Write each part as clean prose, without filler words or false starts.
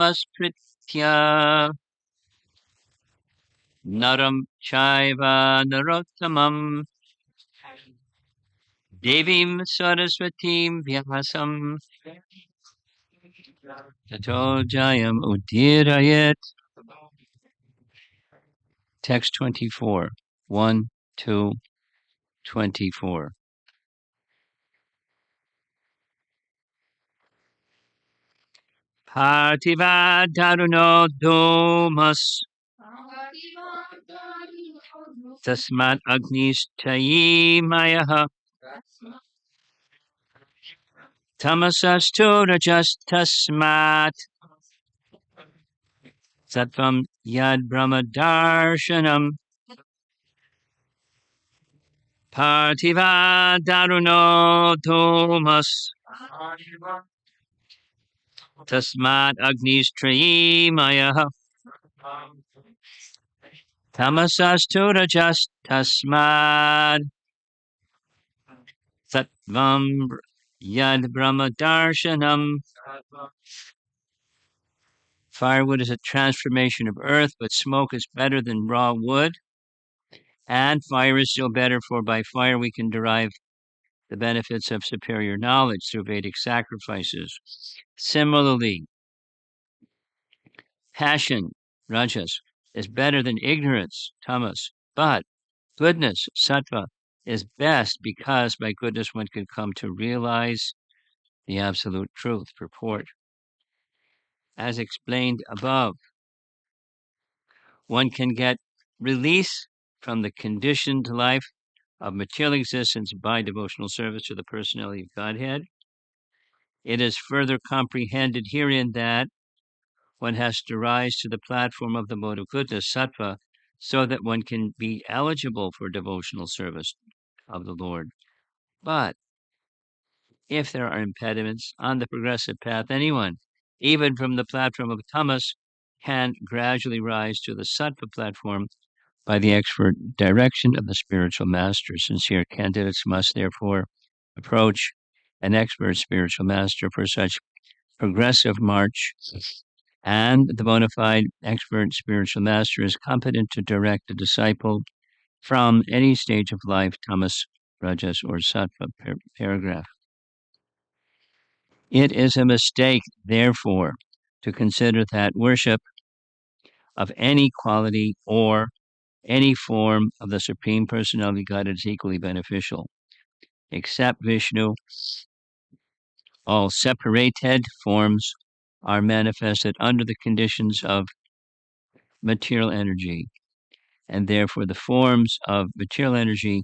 Namaskritya Naram Chaiva Narottamam Devim Saraswatim Vyasam Tato Jayam Udirayet. Text 24, 1, 2, 24. Partiva Daruno Domas Tasmat Agnistayi Mayaha Tamasastu Rajas Tasmat Sattvam Yad Brahma Darshanam Partiva Daruno Domas Tasmat Agnistrayi Mayaha Tamasastu Rajas Tasmat Sattvam Yad Brahma Darshanam. Firewood is a transformation of earth, but smoke is better than raw wood. And fire is still better, for by fire we can derive the benefits of superior knowledge through Vedic sacrifices. Similarly, passion, rajas, is better than ignorance, tamas, but goodness, sattva, is best because by goodness one can come to realize the absolute truth. Purport. As explained above, one can get release from the conditioned life of material existence by devotional service to the personality of Godhead. It is further comprehended herein that one has to rise to the platform of the mode of goodness, sattva, so that one can be eligible for devotional service of the Lord. But if there are impediments on the progressive path, anyone, even from the platform of tamas, can gradually rise to the sattva platform by the expert direction of the spiritual master. Sincere candidates must therefore approach an expert spiritual master for such progressive march, and the bona fide expert spiritual master is competent to direct a disciple from any stage of life, tamas, rajas, or sattva. Paragraph. It is a mistake, therefore, to consider that worship of any quality or any form of the Supreme Personality Godhead is equally beneficial. Except Vishnu, all separated forms are manifested under the conditions of material energy, and therefore the forms of material energy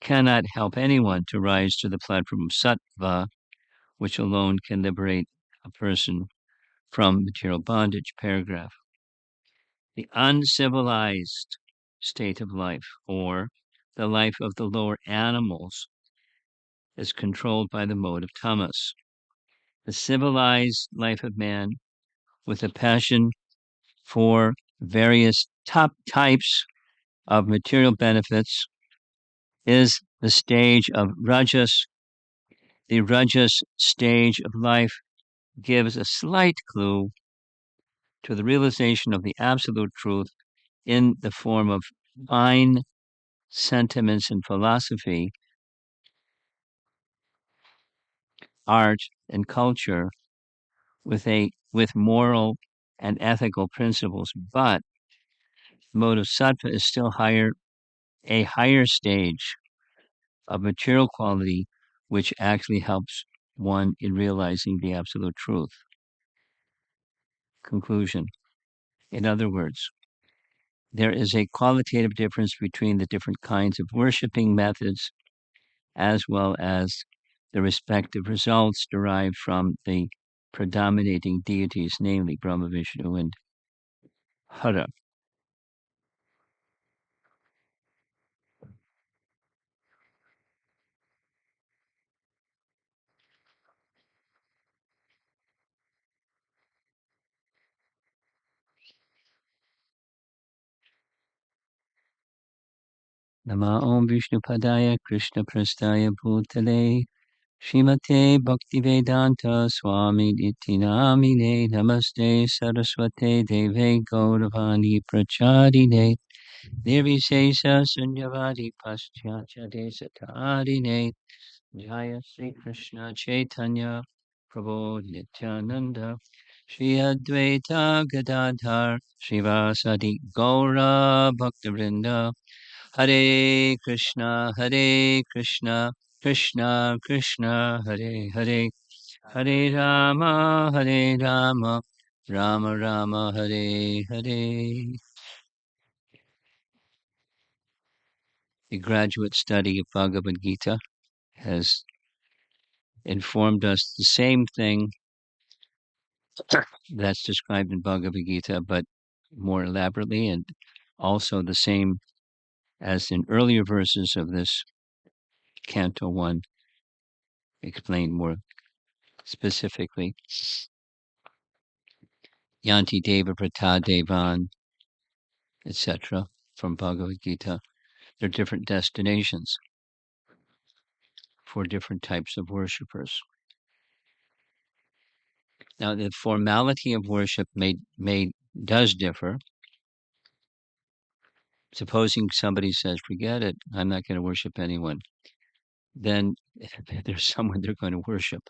cannot help anyone to rise to the platform of sattva, which alone can liberate a person from material bondage. Paragraph. The uncivilized state of life, or the life of the lower animals, is controlled by the mode of tamas. The civilized life of man, with a passion for various top types of material benefits, is the stage of rajas. The rajas stage of life gives a slight clue to the realization of the absolute truth in the form of fine sentiments and philosophy, art and culture, with moral and ethical principles. But the mode of sattva is still a higher stage of material quality, which actually helps one in realizing the absolute truth. Conclusion. In other words, there is a qualitative difference between the different kinds of worshiping methods, as well as the respective results derived from the predominating deities, namely Brahma, Vishnu, and Hara. Nama Om Vishnu Padaya Krishna Prastaya Bhutale Shrimate Bhaktivedanta Swami Nityamine Namaste Saraswate Deve Gauravani Pracharine Nirvishesha Sunyavadi Paschatya Desatarine Jaya Sri Krishna Chaitanya Prabhu Nityananda Shri Advaita Gadadhar Srivasadi Gaura Bhaktivinoda Hare Krishna Krishna Krishna Hare Hare Hare Rama Rama Rama Hare Hare. The graduate study of Bhagavad Gita has informed us the same thing that's described in Bhagavad Gita, but more elaborately, and also the same as in earlier verses of this Canto 1, explained more specifically. Yanti Deva Prata Devan, etc., from Bhagavad Gita. There are different destinations for different types of worshippers. Now, the formality of worship does differ. Supposing somebody says, forget it, I'm not going to worship anyone, then there's someone they're going to worship.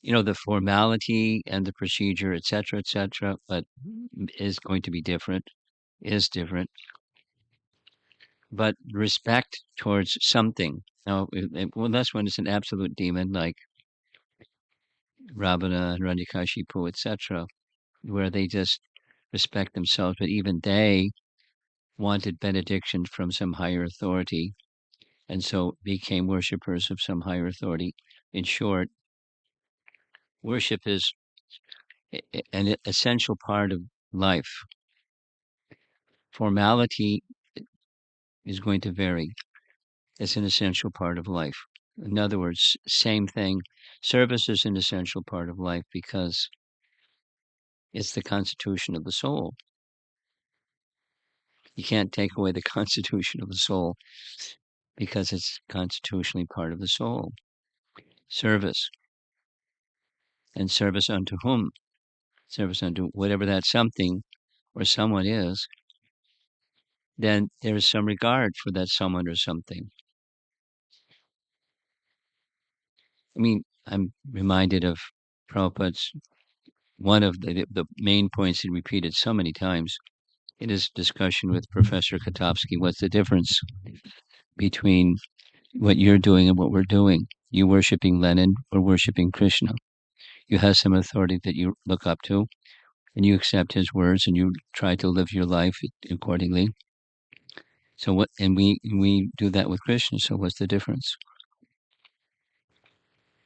The formality and the procedure, etc., but is going to be different, is different. But respect towards something. Now, unless one is an absolute demon like Ravana, Hiranyakashipu, etc., where they just respect themselves, but even they wanted benediction from some higher authority, and so became worshippers of some higher authority. In short, worship is an essential part of life. Formality is going to vary. It's an essential part of life. In other words, same thing. Service is an essential part of life because it's the constitution of the soul. You can't take away the constitution of the soul because it's constitutionally part of the soul. Service. And service unto whom? Service unto whatever that something or someone is, then there is some regard for that someone or something. I mean, I'm reminded of Prabhupada's, one of the main points he repeated so many times in his discussion with Professor Katofsky. What's the difference between what you're doing and what we're doing? You worshiping Lenin or worshiping Krishna? You have some authority that you look up to, and you accept his words, and you try to live your life accordingly. So what? And we do that with Krishna. So what's the difference?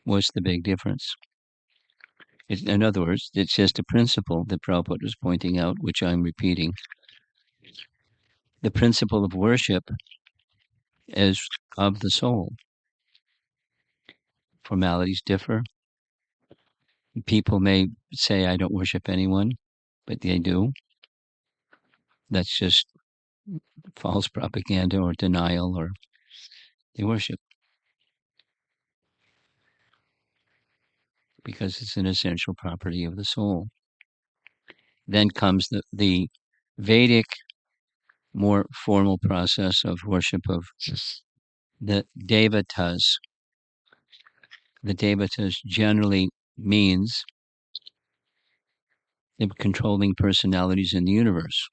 What's the big difference? In other words, it's just a principle that Prabhupada was pointing out, which I'm repeating. The principle of worship is of the soul. Formalities differ. People may say, I don't worship anyone, but they do. That's just false propaganda or denial, or they worship because it's an essential property of the soul. Then comes the Vedic, more formal process of worship of the devatas. The devatas generally means the controlling personalities in the universe.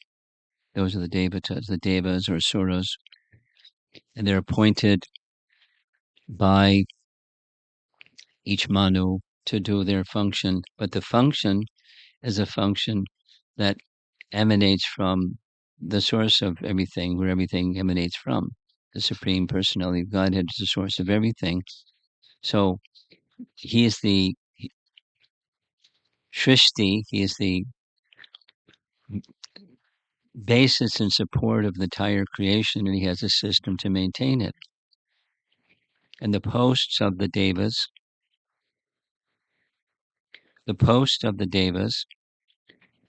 Those are the devatas. The devas or asuras, and they're appointed by each manu to do their function. But the function is a function that emanates from the source of everything, where everything emanates from. The Supreme Personality of Godhead is the source of everything. So he is the Shrishti, he is the basis and support of the entire creation, and he has a system to maintain it. And the post of the devas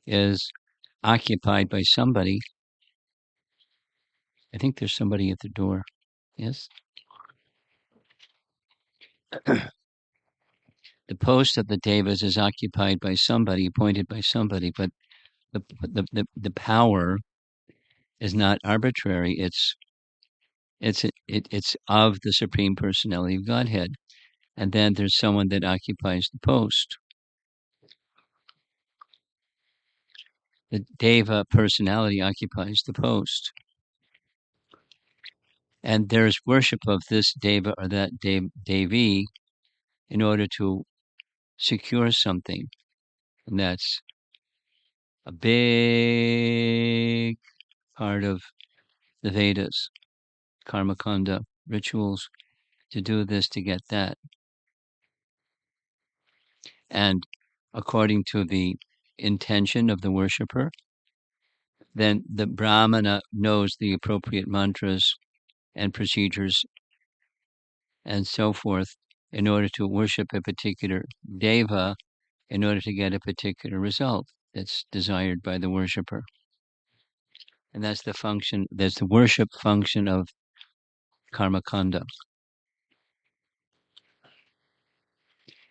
is occupied by somebody. I think there's somebody at the door. Yes? The post of the devas is occupied by somebody, appointed by somebody, but the power is not arbitrary. It's of the Supreme Personality of Godhead, and then there's someone that occupies the post. The Deva personality occupies the post, and there's worship of this Deva or that Devi in order to secure something, and that's a big part of the Vedas, karma kanda, rituals to do this to get that. And according to the intention of the worshipper, then the Brahmana knows the appropriate mantras and procedures and so forth in order to worship a particular deva in order to get a particular result that's desired by the worshipper. And that's the worship function of karma kanda.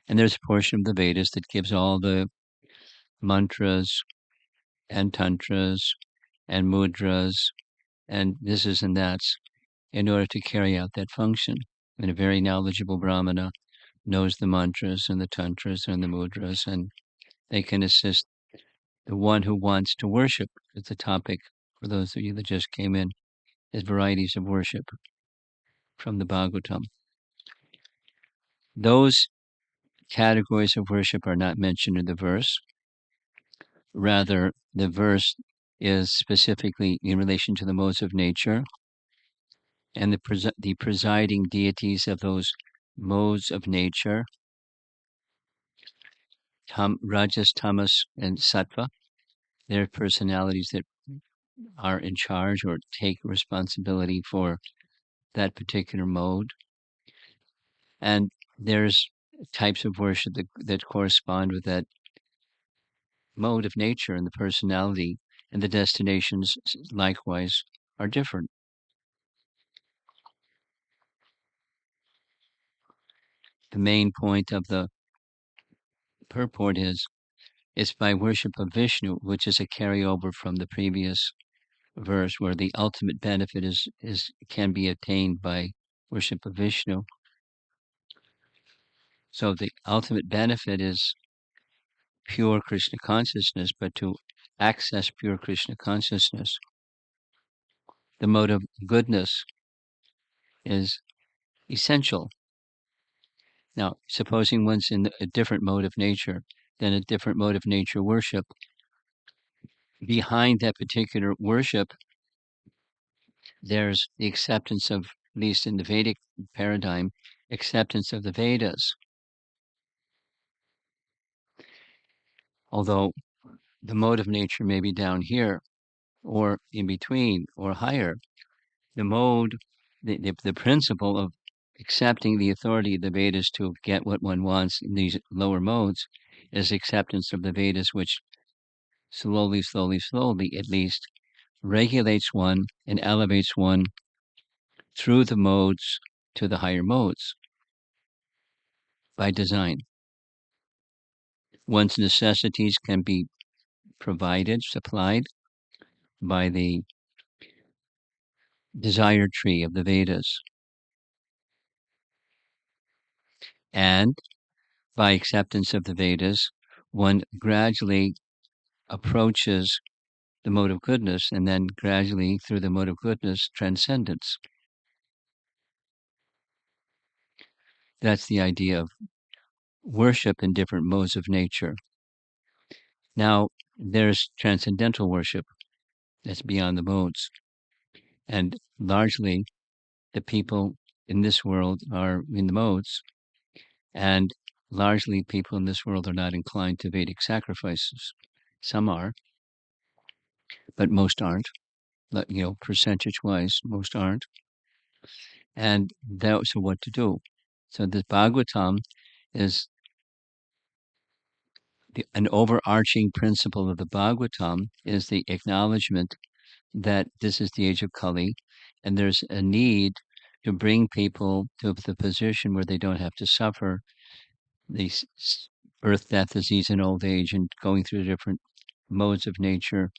And there's a portion of the Vedas that gives all the mantras and tantras and mudras and thises and that's in order to carry out that function. And a very knowledgeable Brahmana knows the mantras and the tantras and the mudras, and they can assist the one who wants to worship. It's the topic for those of you that just came in, is varieties of worship from the Bhagavatam. Those categories of worship are not mentioned in the verse. Rather, the verse is specifically in relation to the modes of nature and the presiding deities of those modes of nature, Rajas, Tamas, and Sattva. They're personalities that are in charge or take responsibility for that particular mode. And there's types of worship that correspond with that mode of nature and the personality, and the destinations likewise are different. The main point of the purport is it's by worship of Vishnu, which is a carryover from the previous verse where the ultimate benefit can be attained by worship of Vishnu. So the ultimate benefit is pure Krishna consciousness, but to access pure Krishna consciousness, the mode of goodness is essential. Now, supposing one's in a different mode of nature, then a different mode of nature worship. Behind that particular worship, there's the acceptance of, at least in the Vedic paradigm, acceptance of the Vedas. Although the mode of nature may be down here, or in between, or higher, the principle of accepting the authority of the Vedas to get what one wants in these lower modes is acceptance of the Vedas, which slowly, at least, regulates one and elevates one through the modes to the higher modes by design. One's necessities can be supplied by the desire tree of the Vedas. And by acceptance of the Vedas, one gradually approaches the mode of goodness, and then gradually, through the mode of goodness, transcendence. That's the idea of worship in different modes of nature. Now, there's transcendental worship that's beyond the modes. And largely, the people in this world are in the modes, and largely people in this world are not inclined to Vedic sacrifices. Some are, but most aren't. Percentage-wise, most aren't. And that's what to do. So the Bhagavatam is an overarching principle of the Bhagavatam is the acknowledgement that this is the age of Kali, and there's a need to bring people to the position where they don't have to suffer these birth, death, disease, and old age, and going through different modes of nature,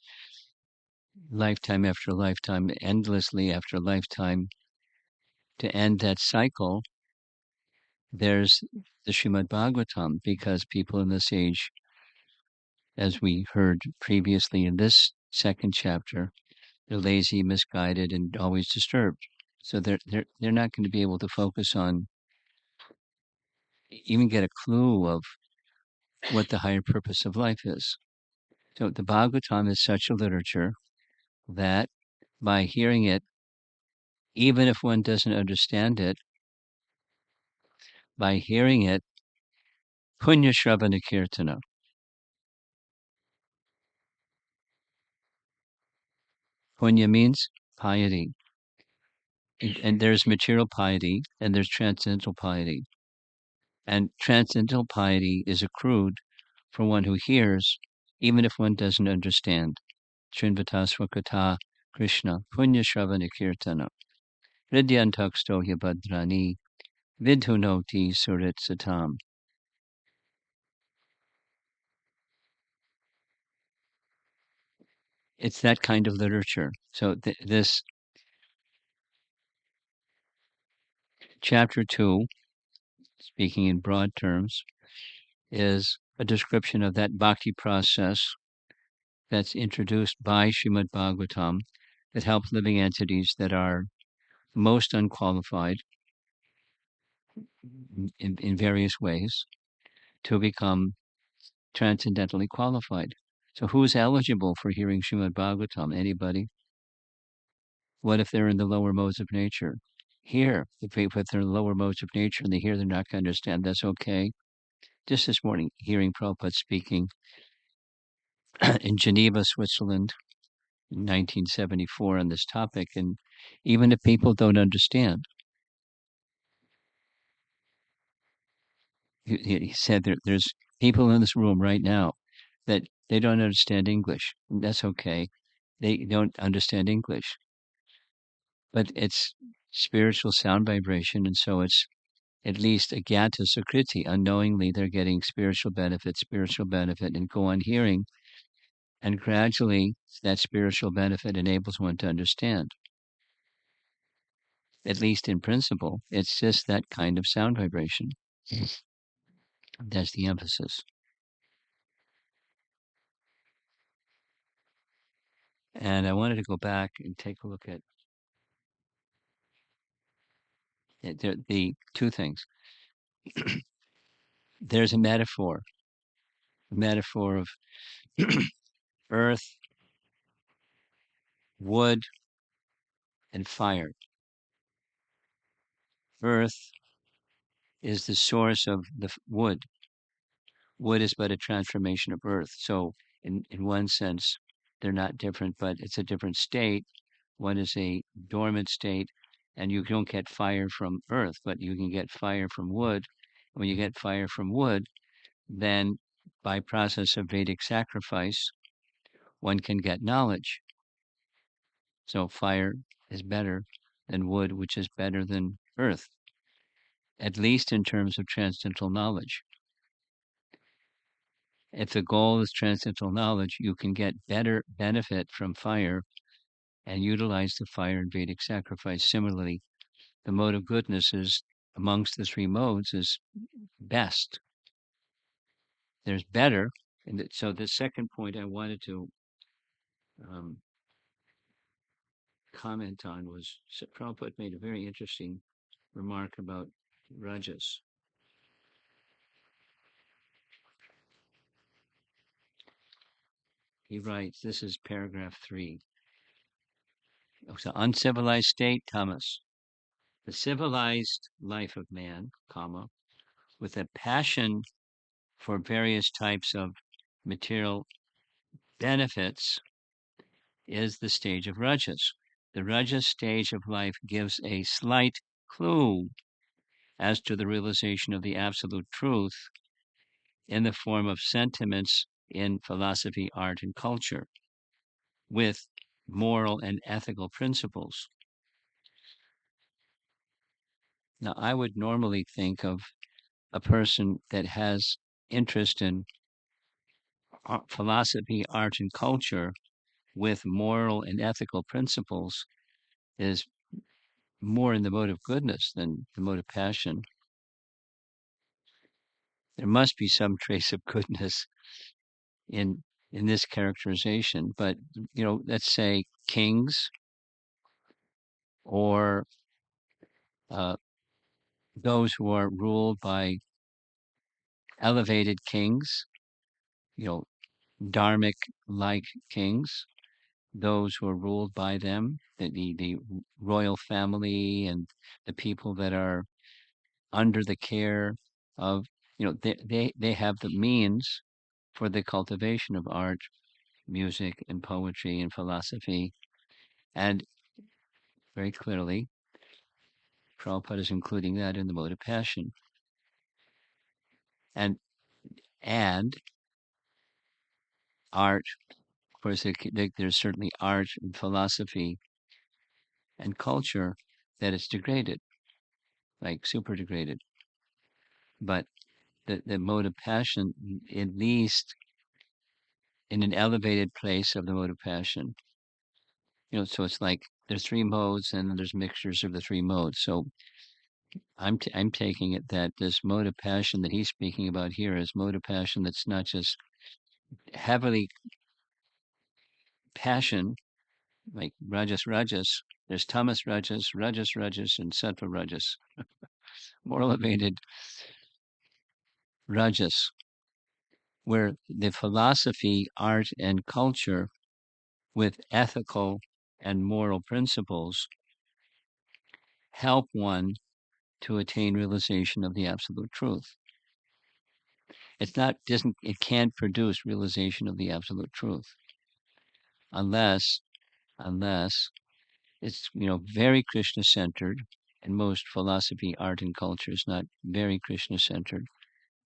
lifetime after lifetime, endlessly after lifetime. To end that cycle, there's the Srimad Bhagavatam, because people in this age, as we heard previously in this second chapter, they're lazy, misguided, and always disturbed. So they're not going to be able to focus on, even get a clue of what the higher purpose of life is. So the Bhagavatam is such a literature that by hearing it, even if one doesn't understand it, by hearing it, punya shravana kirtana. Punya means piety. And there's material piety and there's transcendental piety. And transcendental piety is accrued for one who hears, even if one doesn't understand. Srinvatasva Katha Krishna Punya Shravana Kirtana Hridyantaksto Bhadrani Vidhunoti Surit Satam. It's that kind of literature. So this chapter 2, speaking in broad terms, is a description of that bhakti process that's introduced by Srimad Bhagavatam that helps living entities that are most unqualified in various ways to become transcendentally qualified. So who's eligible for hearing Srimad Bhagavatam? Anybody? What if they're in the lower modes of nature? Here, if they're in the lower modes of nature and they hear, they're not going to understand, that's okay. Just this morning, hearing Prabhupada speaking in Geneva, Switzerland, in 1974 on this topic, and even if people don't understand, he said there's people in this room right now that they don't understand English. That's okay. They don't understand English, but it's spiritual sound vibration, and so it's at least a gyata sukriti. Unknowingly, they're getting spiritual benefit, and go on hearing, and gradually that spiritual benefit enables one to understand. At least in principle, it's just that kind of sound vibration. That's the emphasis. And I wanted to go back and take a look at the two things. There's a metaphor of earth, wood, and fire. Earth is the source of the wood. Wood is but a transformation of earth. So in one sense, they're not different, but it's a different state. One is a dormant state, and you don't get fire from earth, but you can get fire from wood. When you get fire from wood, then by process of Vedic sacrifice, one can get knowledge. So fire is better than wood, which is better than earth, at least in terms of transcendental knowledge. If the goal is transcendental knowledge, you can get better benefit from fire and utilize the fire in Vedic sacrifice. Similarly, the mode of goodness is amongst the three modes is best. There's better. And so the second point I wanted to comment on was Prabhupada made a very interesting remark about rajas. He writes, this is paragraph 3. So uncivilized state, tamas. The civilized life of man, comma, with a passion for various types of material benefits is the stage of rajas. The rajas stage of life gives a slight clue as to the realization of the absolute truth in the form of sentiments in philosophy, art, and culture with moral and ethical principles. Now, I would normally think of a person that has interest in philosophy, art, and culture with moral and ethical principles is more in the mode of goodness than the mode of passion. There must be some trace of goodness in this characterization, but let's say kings or uh, those who are ruled by elevated kings, you know, dharmic like kings, those who are ruled by them, the royal family and the people that are under the care of, they have the means for the cultivation of art, music, and poetry and philosophy. And very clearly, Prabhupada is including that in the mode of passion. And and art, of course, there's certainly art and philosophy and culture that is degraded, like super degraded. But the mode of passion, at least in an elevated place of the mode of passion, so it's like there's three modes and then there's mixtures of the three modes. So I'm taking it that this mode of passion that he's speaking about here is mode of passion that's not just heavily passion, like rajas. There's tamas rajas, and sattva rajas. More elevated rajas, where the philosophy, art, and culture with ethical and moral principles help one to attain realization of the absolute truth. It can't produce realization of the absolute truth unless unless it's very Krishna centered, and most philosophy, art, and culture is not very Krishna centered.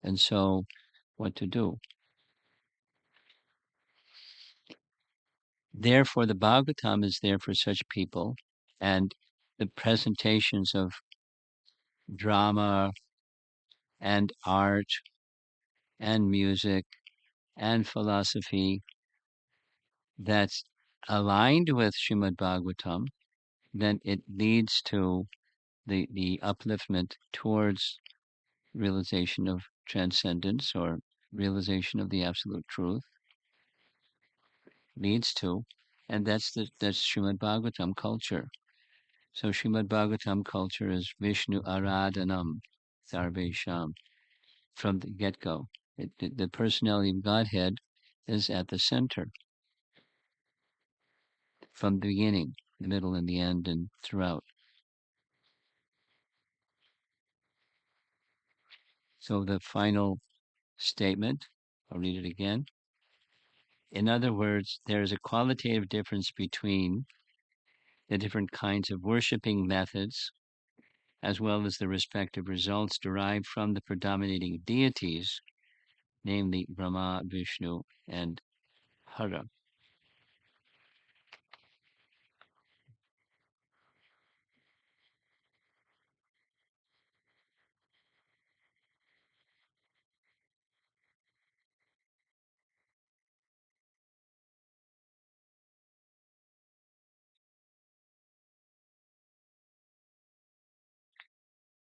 And so, what to do? Therefore, the Bhagavatam is there for such people, and the presentations of drama and art and music and philosophy that's aligned with Srimad Bhagavatam, then it leads to the upliftment towards realization of transcendence or realization of the absolute truth leads to, and that's Srimad Bhagavatam culture. So Srimad Bhagavatam culture is Vishnu Aradhanam Sarvesham from the get-go. The personality of Godhead is at the center from the beginning, the middle, and the end, and throughout. So the final statement, I'll read it again. In other words, there is a qualitative difference between the different kinds of worshiping methods, as well as the respective results derived from the predominating deities, namely Brahma, Vishnu, and Hara.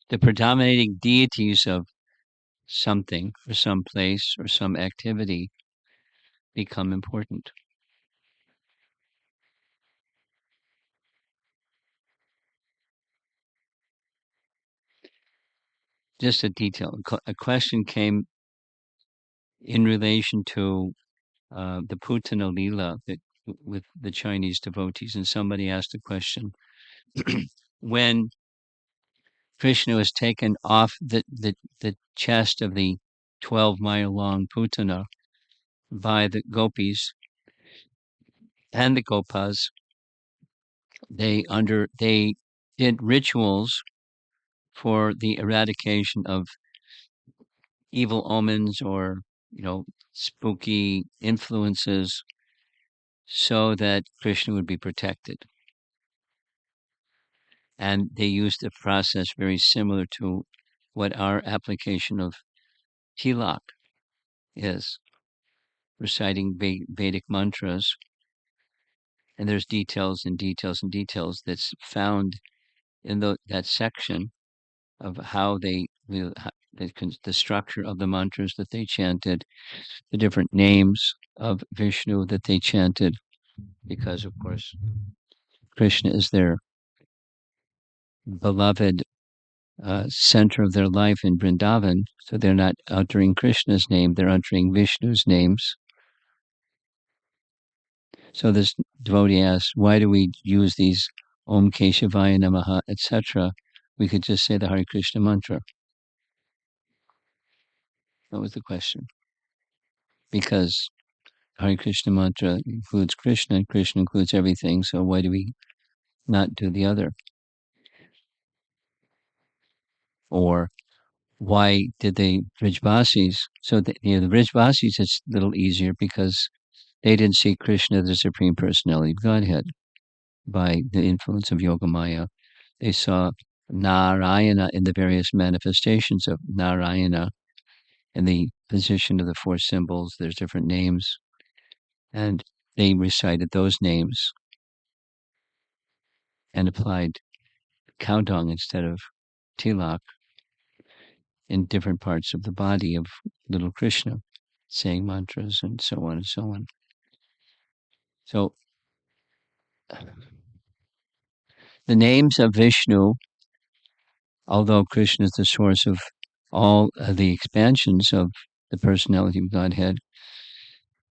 The predominating deities of something or some place or some activity become important. Just a detail. A question came in relation to the Putana Lila with the Chinese devotees, and somebody asked a question. When Krishna was taken off the chest of the 12-mile long Putana by the gopis and the gopas, they did rituals for the eradication of evil omens or spooky influences so that Krishna would be protected. And they used a process very similar to what our application of tilak is, reciting Vedic mantras. And there's details and details and details that's found in that section of how the structure of the mantras that they chanted, the different names of Vishnu that they chanted, because of course Krishna is their beloved center of their life in Vrindavan. So they're not uttering Krishna's name, they're uttering Vishnu's names. So this devotee asks, why do we use these Om Keshavaya Namaha, etc.? We could just say the Hare Krishna mantra. That was the question. Because Hare Krishna mantra includes Krishna, and Krishna includes everything, so why do we not do the other? Or why did the Brijvasis, so the Brijvasis, it's a little easier because they didn't see Krishna, the Supreme Personality of Godhead, by the influence of Yogamaya. They saw Narayana in the various manifestations of Narayana and the position of the four symbols. There's different names, and they recited those names and applied Kaudong instead of Tilak in different parts of the body of little Krishna, saying mantras and so on and so on. So the names of Vishnu, although Krishna is the source of all the expansions of the personality of Godhead,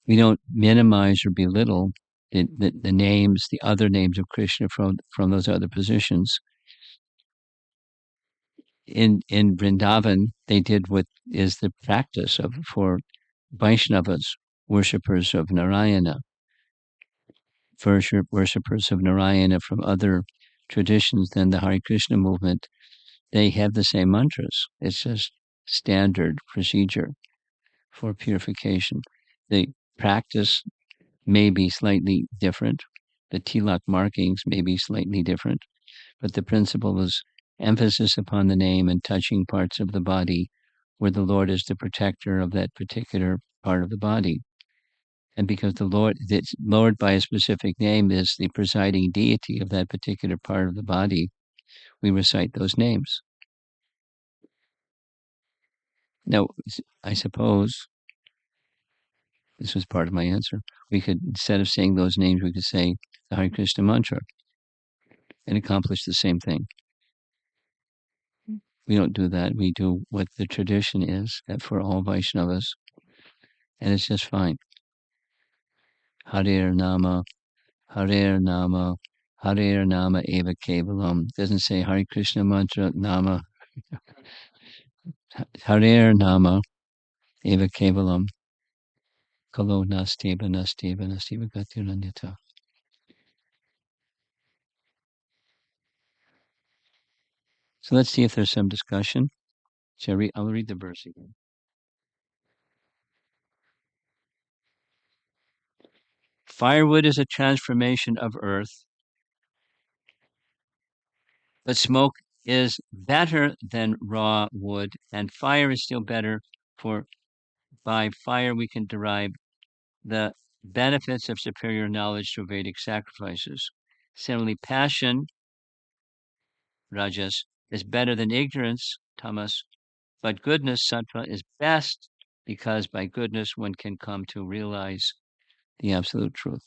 we don't minimize or belittle the names, the other names of Krishna from those other positions. In Vrindavan, they did what is the practice of for Vaishnavas, worshippers of Narayana, worshippers of Narayana from other traditions than the Hare Krishna movement. They have the same mantras. It's just standard procedure for purification. The practice may be slightly different. The tilak markings may be slightly different, but the principle is emphasis upon the name and touching parts of the body where the Lord is the protector of that particular part of the body. And because the Lord by a specific name is the presiding deity of that particular part of the body, we recite those names. Now, I suppose this was part of my answer. We could, instead of saying those names, we could say the Hare Krishna mantra and accomplish the same thing. We don't do that. We do what the tradition is that for all Vaishnavas, and it's just fine. Hare Nama, Hare Nama, Hare Nama Eva Kevalam. It doesn't say Hare Krishna mantra Nama. Hare Nama Eva Kevalam. Kalo Nasteva Nasteva Nasteva Gatiranyata. So let's see if there's some discussion. I'll read the verse again. Firewood is a transformation of earth, but smoke is better than raw wood, and fire is still better, for by fire we can derive the benefits of superior knowledge through Vedic sacrifices. Similarly, passion, rajas, is better than ignorance, tamas, but goodness, sattva, is best because by goodness one can come to realize the absolute truth.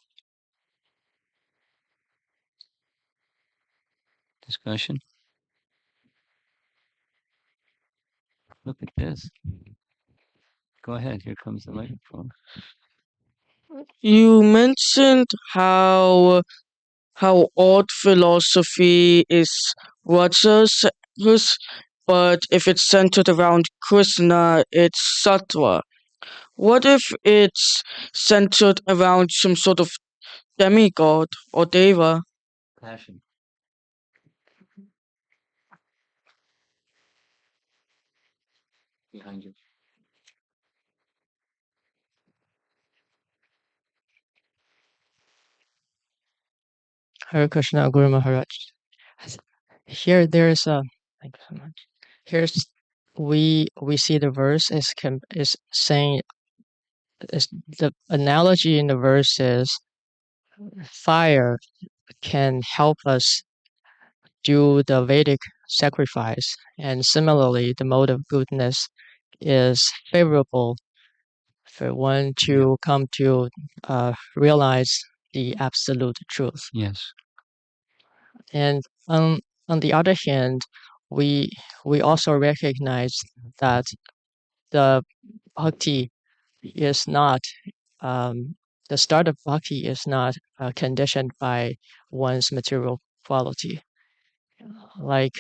Discussion? Look at this. Go ahead. Here comes the microphone. You mentioned how odd philosophy is Rajas, but if it's centered around Krishna, it's Sattva. What if it's centered around some sort of demigod or deva? Passion. Behind you. Hare Krishna, Guru Maharaj. here there's a thank you so much. Here's we see the verse is saying is the analogy in the verse is fire can help us do the Vedic sacrifice, and similarly, the mode of goodness is favorable for one to come to realize the absolute truth. Yes. And on the other hand, we we also recognize that the bhakti is not um, the start of bhakti is not conditioned by one's material quality. Like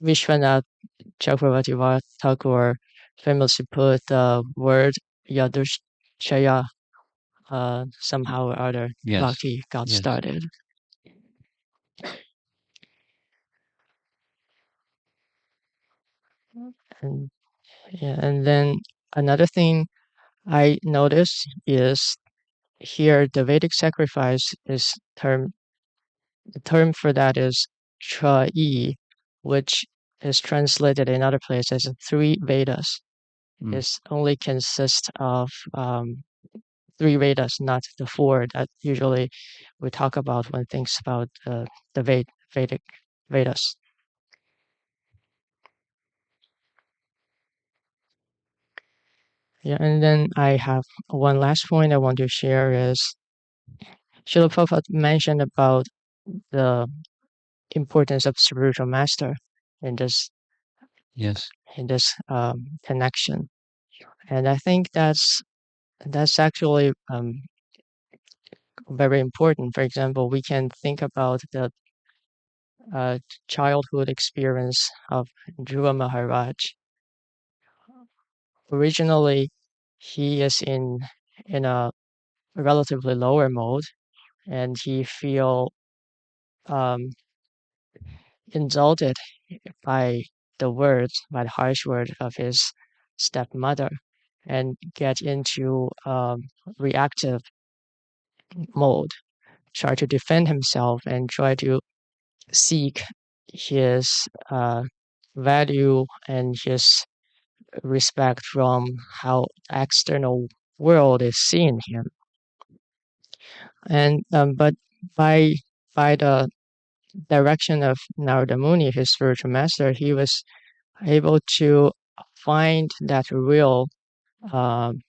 Vishwanath Chakravarti Thakur famously put the word Yadurshaya somehow or other Yes. bhakti got Yes. started. And, yeah, and then another thing I noticed is here the Vedic sacrifice is the term for that is Tra-i, which is translated in other places as three Vedas. It only consists of three Vedas, not the four that usually we talk about when thinks about the Vedic Vedas. Yeah, and then I have one last point I want to share is Srila Prabhupada mentioned about the importance of spiritual master in this Yes. in this connection, and I think that's actually very important. For example, we can think about the uh, childhood experience of Dhruva Maharaj. Originally, he is in a relatively lower mode, and he feel um, insulted by by the harsh word of his stepmother, and get into reactive mode, try to defend himself and try to seek his value and his respect from how the external world is seeing him. And but by by the direction of Narada Muni, his spiritual master, he was able to find that real um,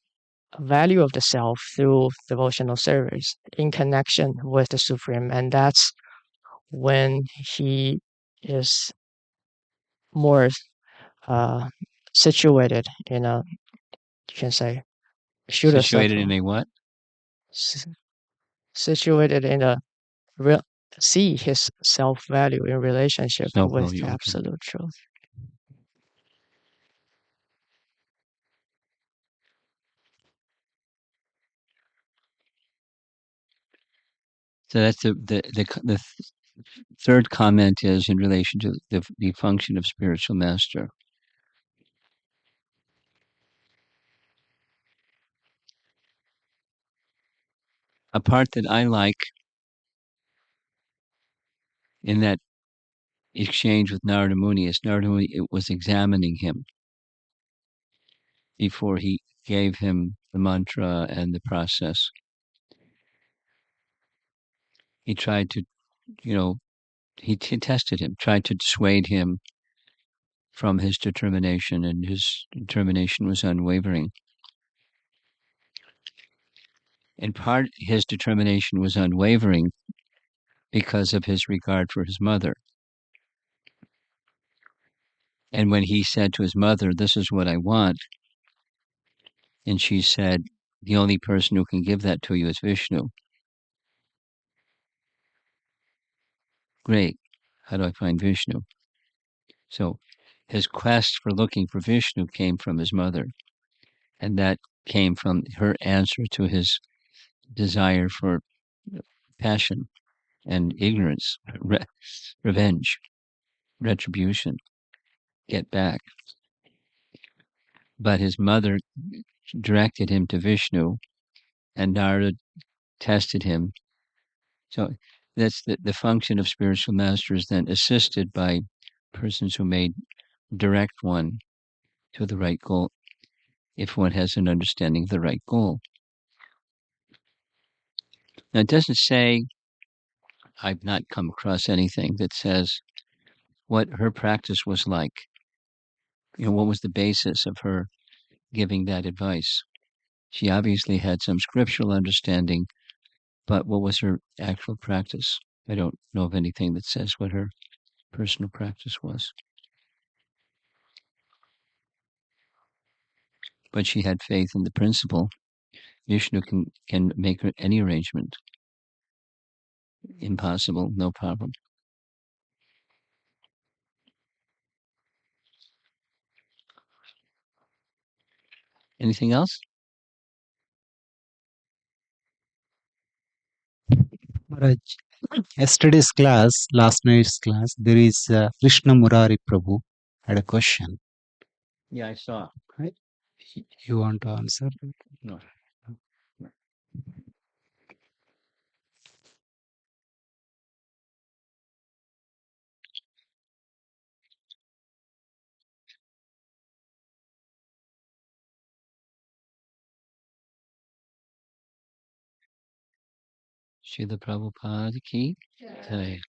value of the self through devotional service in connection with the Supreme, and that's when he is more uh, situated in a, you can say, Shuddha Situated Sattva, in a what? s- situated in a real, see his self value in relationship with Self-value. the Okay. absolute truth. So that's the third comment is in relation to the function of spiritual master. A part that I like in that exchange with Narada Muni is Narada Muni was examining him before he gave him the mantra and the process. He tried to, you know, he tested him, tried to dissuade him from his determination, and his determination was unwavering. In part, his determination was unwavering because of his regard for his mother. And when he said to his mother, "This is what I want," and she said, "The only person who can give that to you is Vishnu." Great. How do I find Vishnu? So his quest for looking for Vishnu came from his mother, and that came from her answer to his desire for passion and ignorance, revenge, retribution, get back. But his mother directed him to Vishnu, and Narada tested him. So that's the function of spiritual masters, then assisted by persons who may direct one to the right goal, if one has an understanding of the right goal. Now, it doesn't say, I've not come across anything that says what her practice was like. What was the basis of her giving that advice? She obviously had some scriptural understanding, but what was her actual practice? I don't know of anything that says what her personal practice was. But she had faith in the principle. Vishnu can make any arrangement. Impossible, no problem. Anything else? Maharaj, yesterday's class, last night's class, there is Krishna Murari Prabhu had a question. Yeah, I saw. Right? You want to answer? No. Srila Prabhupada ki jai.